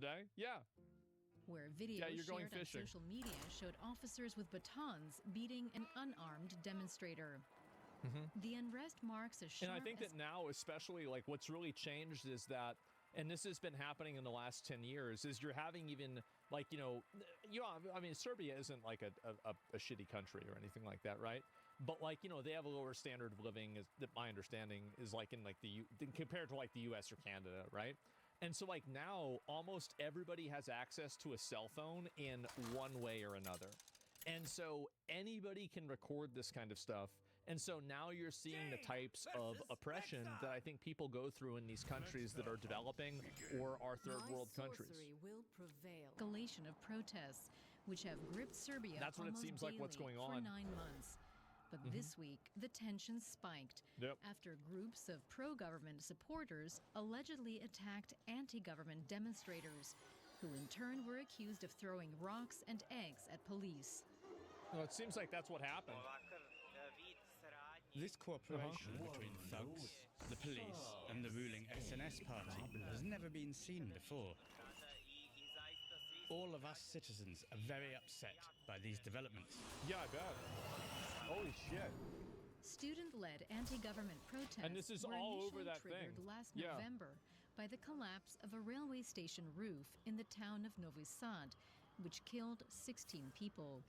Day? Yeah. Where video shared on social media showed officers with batons beating an unarmed demonstrator. The unrest marks a sharp... And I think that now, especially, like, what's really changed is that, and this has been happening in the last 10 years, is you're having even, like, I mean, Serbia isn't, like, a shitty country or anything like that, right? But, like, they have a lower standard of living, that my understanding is, like, in, like, compared to, like, the U.S. or Canada, right? And so, like, now, almost everybody has access to a cell phone in one way or another. And so anybody can record this kind of stuff. And so now you're seeing the types of oppression that I think people go through in these countries that are developing or are third world countries. Will prevail. Escalation of protests, which have gripped Serbia. That's what it seems like what's going on for 9 months. But this week, the tensions spiked after groups of pro-government supporters allegedly attacked anti-government demonstrators, who in turn were accused of throwing rocks and eggs at police. Well, it seems like that's what happened. This cooperation between thugs, the police, and the ruling SNS party has never been seen before. All of us citizens are very upset by these developments. Yeah, I bet. Holy shit. Student-led anti-government protests and this is were all initially over that triggered thing. last November by the collapse of a railway station roof in the town of Novi Sad, which killed 16 people.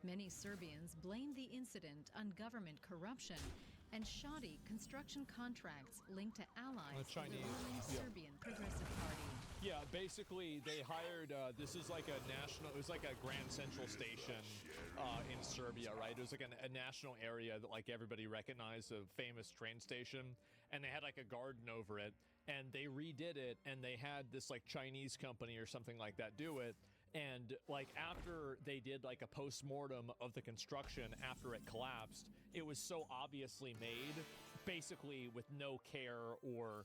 Many Serbians blame the incident on government corruption and shoddy construction contracts linked to allies of the ruling Serbian Progressive Party. Yeah, basically they hired, this is like a national, it was like a Grand Central station in Serbia, right? It was like a national area that like everybody recognized, a famous train station, and they had like a garden over it, and they redid it, and they had this like Chinese company or something like that do it. And like after they did like a post-mortem of the construction after it collapsed, it was so obviously made basically with no care or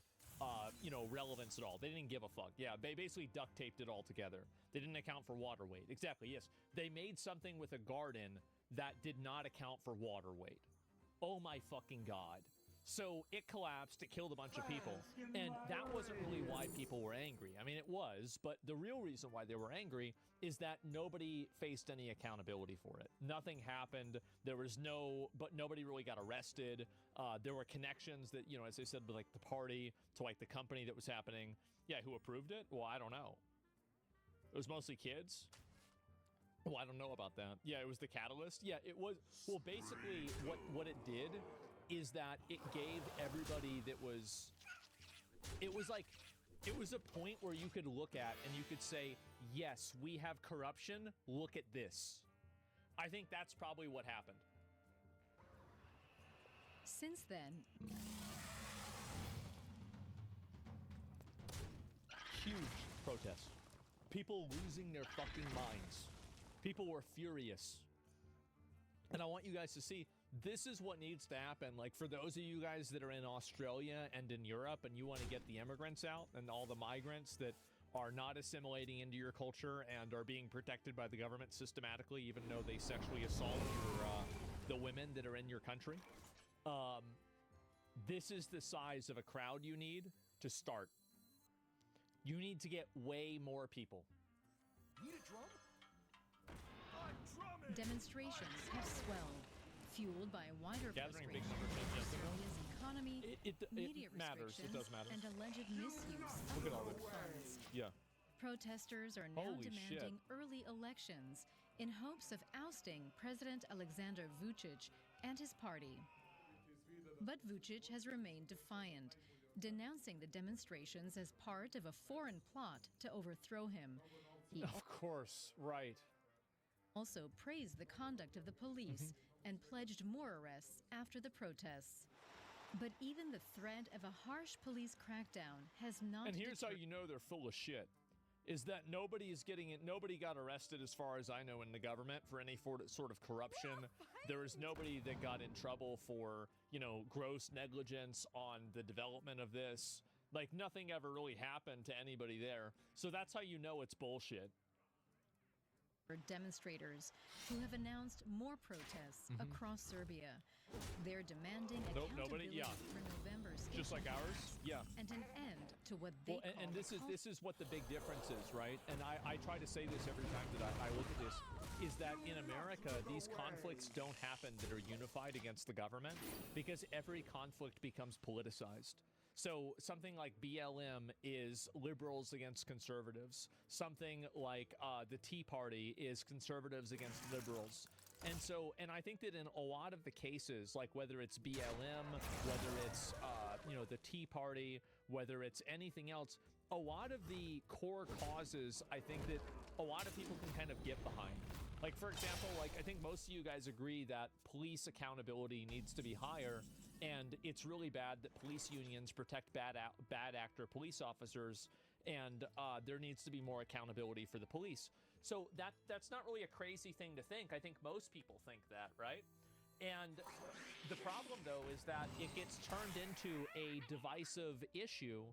relevance at all. They didn't give a fuck. Yeah, they basically duct taped it all together. They didn't account for water weight. Exactly, yes. They made something with a garden that did not account for water weight. Oh my fucking God. So it collapsed, it killed a bunch of people, and that wasn't really why people were angry. I mean, it was, but the real reason why they were angry is that nobody faced any accountability for it. Nothing happened. There was nobody really got arrested. There were connections that, as I said, with like the party to like the company that was happening. Yeah, who approved it? Well, I don't know. It was mostly kids. Well, I don't know about that. Yeah, it was the catalyst. Yeah, it was. Well, basically what it did is that it gave everybody that was, it was a point where you could look at and you could say, yes, we have corruption, look at this. I think that's probably what happened. Since then, huge protests. People losing their fucking minds. People were furious. And I want you guys to see, this is what needs to happen. Like, for those of you guys that are in Australia and in Europe and you want to get the immigrants out and all the migrants that are not assimilating into your culture and are being protected by the government systematically, even though they sexually assault the women that are in your country. This is the size of a crowd you need to start. You need to get way more people. Need a drum? Demonstrations have swelled, fueled by wider Gathering frustration big numbers, with yes. Serbia's economy, media it matters. It restrictions, does matter. and alleged misuse Look at all of this. funds. Yeah. Protesters are now Holy demanding shit. early elections in hopes of ousting President Aleksandar Vučić and his party. But Vučić has remained defiant, denouncing the demonstrations as part of a foreign plot to overthrow him. He Of course, right. also praised the conduct of the police and pledged more arrests after the protests. But even the threat of a harsh police crackdown has not And here's how you know they're full of shit. Is that nobody got arrested as far as I know in the government for any sort of corruption. There was nobody that got in trouble for, gross negligence on the development of this. Like, nothing ever really happened to anybody there. So that's how you know it's bullshit. demonstrators who have announced more protests across Serbia. They're demanding accountability for November's Just like ours? Yeah. and an end to what they call and this is what the big difference is, right? And I try to say this every time that I look at this, is that in America, these conflicts don't happen that are unified against the government, because every conflict becomes politicized. So something like BLM is liberals against conservatives. Something like the Tea Party is conservatives against liberals. And I think that in a lot of the cases, like whether it's BLM, whether it's the Tea Party, whether it's anything else, a lot of the core causes, I think that a lot of people can kind of get behind. Like, for example, like I think most of you guys agree that police accountability needs to be higher. And it's really bad that police unions protect bad actor police officers, and there needs to be more accountability for the police. So that's not really a crazy thing to think. I think most people think that, right? And the problem, though, is that it gets turned into a divisive issue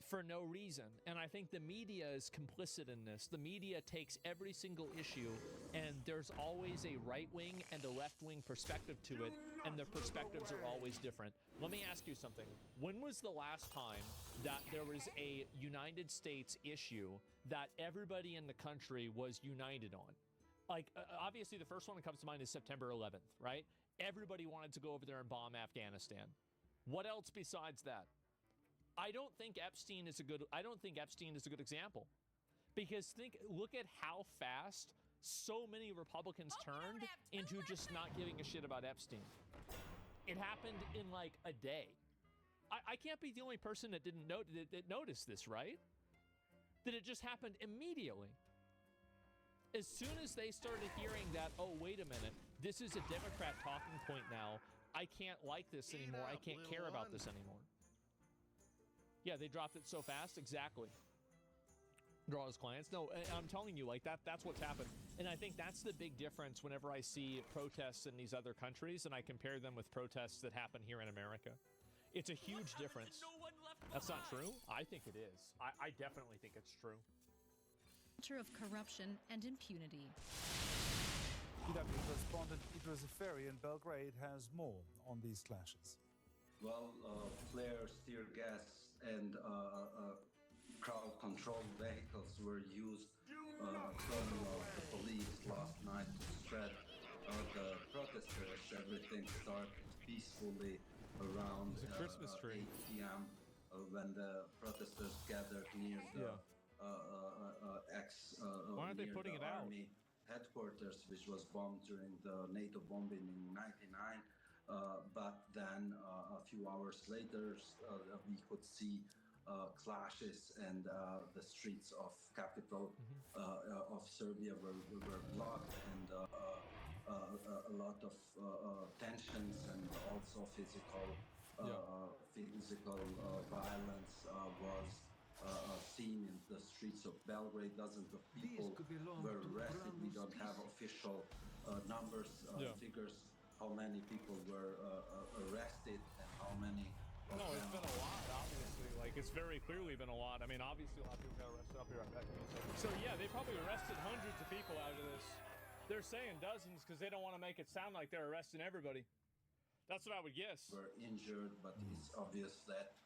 for no reason. And I think the media is complicit in this. The media takes every single issue, and there's always a right-wing and a left-wing perspective to it, and the perspectives are always different. Let me ask you something. When was the last time that there was a United States issue that everybody in the country was united on? Like, obviously, the first one that comes to mind is September 11th, right? Everybody wanted to go over there and bomb Afghanistan. What else besides that? I don't think Epstein is a good example, because look at how fast so many Republicans turned into just not giving a shit about Epstein. It happened in like a day. I can't be the only person that didn't notice this, right? That it just happened immediately. As soon as they started hearing that, oh, wait a minute, this is a Democrat talking point now. I can't like this anymore. I can't care about this anymore. Yeah, they dropped it so fast. Exactly. Draw his clients. No, I'm telling you, like that's what's happened. And I think that's the big difference whenever I see protests in these other countries and I compare them with protests that happen here in America. It's a huge difference. That's not true? I think it is. I definitely think it's true. Culture of corruption and impunity. BTFO correspondent Idris Aferi in Belgrade has more on these clashes. Well, flares, tear gas, and crowd-controlled vehicles were used from the police last night to spread the protesters. Everything started peacefully around 8 p.m. When the protesters gathered near the Why aren't they putting it out? army headquarters, which was bombed during the NATO bombing in '99. But then a few hours later, we could see clashes, and the streets of capital of Serbia were blocked, and a lot of tensions and also physical violence was seen in the streets of Belgrade. Dozens of people were arrested. We don't have official numbers, figures, how many people were arrested and how many. No, it's been a lot, obviously. Like, it's very clearly been a lot. I mean, obviously, a lot of people got arrested. I'll be right back. So, yeah, they probably arrested hundreds of people out of this. They're saying dozens because they don't want to make it sound like they're arresting everybody. That's what I would guess. Were injured, but it's obvious that